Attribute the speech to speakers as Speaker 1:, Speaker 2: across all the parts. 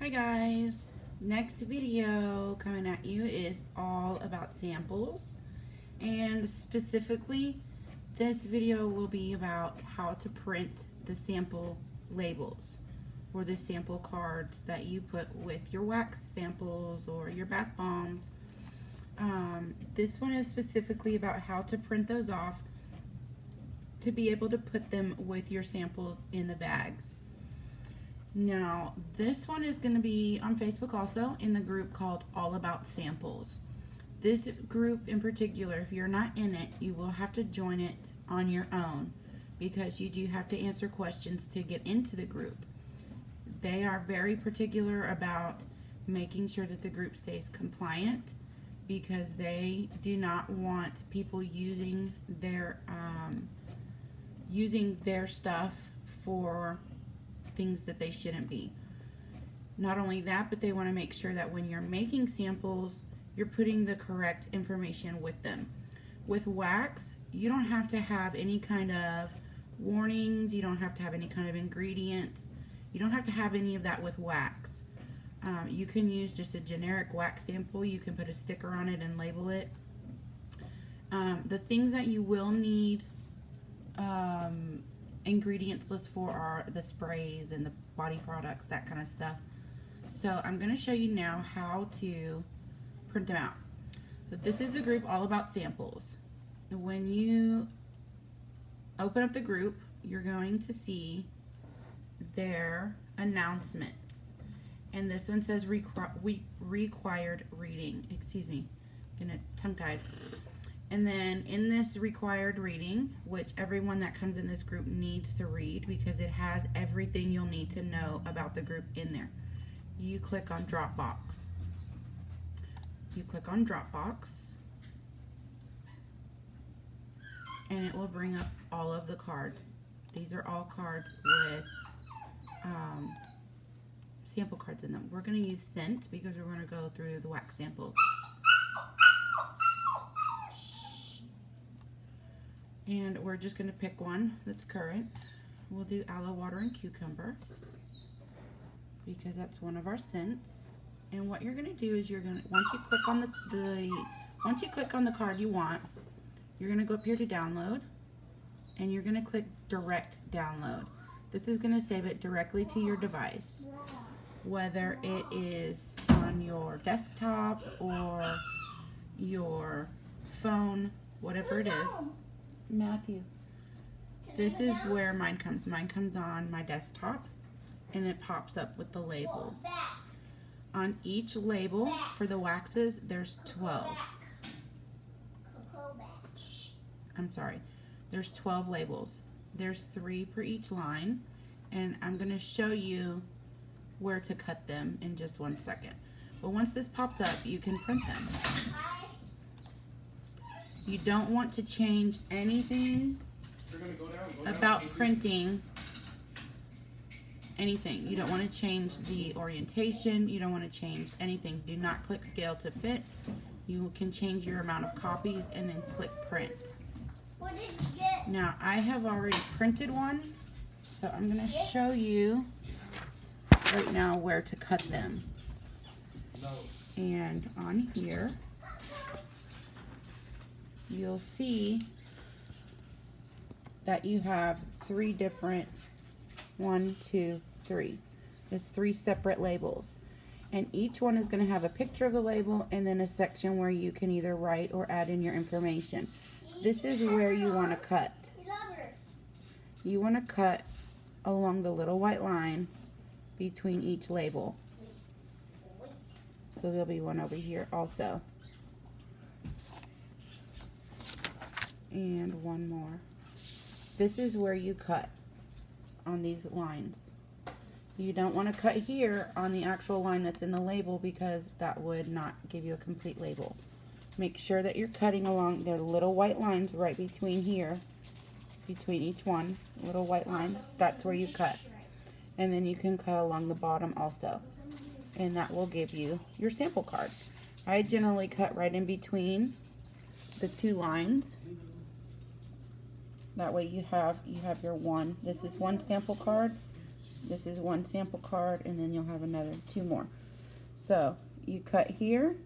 Speaker 1: Hi guys, next video coming at you is all about samples, and specifically this video will be about how to print the sample labels or the sample cards that you put with your wax samples or your bath bombs. This one is specifically about how to print those off to be able to put them with your samples in the bags. Now, this one is going to be on Facebook also in the group called All About Samples. This group in particular, if you're not in it, you will have to join it on your own because you do have to answer questions to get into the group. They are very particular about making sure that the group stays compliant because they do not want people using their stuff for things that they shouldn't be. Not only that, but they want to make sure that when you're making samples, you're putting the correct information with them. With wax, you don't have to have any kind of warnings, you don't have to have any kind of ingredients, you don't have to have any of that with wax. You can use just a generic wax sample, you can put a sticker on it and label it. The things that you will need ingredients list for are the sprays and the body products, that kind of stuff. So I'm going to show you now how to print them out. So this is a group all about samples. When you open up the group, you're going to see their announcements, and this one says required reading. Excuse me, getting tongue-tied. And then in this required reading, which everyone that comes in this group needs to read because it has everything you'll need to know about the group in there. You click on Dropbox. You click on Dropbox and it will bring up all of the cards. These are all cards with sample cards in them. We're going to use scent because we're going to go through the wax samples. And we're just going to pick one that's current. We'll do aloe water and cucumber because that's one of our scents. And what you're going to do is you're going to, once you click on the card you want, you're going to go up here to download and you're going to click direct download. This is going to save it directly to your device, whether it is on your desktop or your phone, whatever it is. Matthew, this is where mine comes. Mine comes on my desktop and it pops up with the labels. On each label for the waxes, there's 12. I'm sorry. There's 12 labels. There's 3 per each line, and I'm going to show you where to cut them in just one second. But once this pops up, you can print them. You don't want to change anything about printing anything. You don't want to change the orientation. You don't want to change anything. Do not click scale to fit. You can change your amount of copies and then click print.
Speaker 2: What did you get?
Speaker 1: Now, I have already printed one, so I'm going to show you right now where to cut them. And on here, you'll see that you have 3 different, 1, 2, 3. There's 3 separate labels. And each one is going to have a picture of the label and then a section where you can either write or add in your information. This is where you want to cut. You want to cut along the little white line between each label. So there'll be one over here also. And one more. This is where you cut on these lines. You don't want to cut here on the actual line that's in the label because that would not give you a complete label. Make sure that you're cutting along their little white lines right between here, between each one, little white line. That's where you cut. And then you can cut along the bottom also. And that will give you your sample card. I generally cut right in between the 2 lines. That way you have your one. This is one sample card, This is one sample card, and then you'll have another 2 more. So you cut here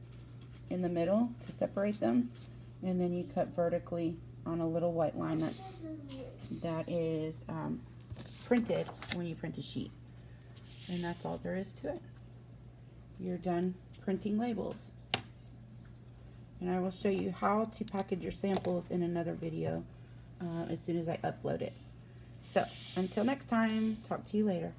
Speaker 1: in the middle to separate them, and then you cut vertically on a little white line that is printed when you print a sheet. And that's all there is to it. You're done printing labels. And I will show you how to package your samples in another video as soon as I upload it. So until next time, talk to you later.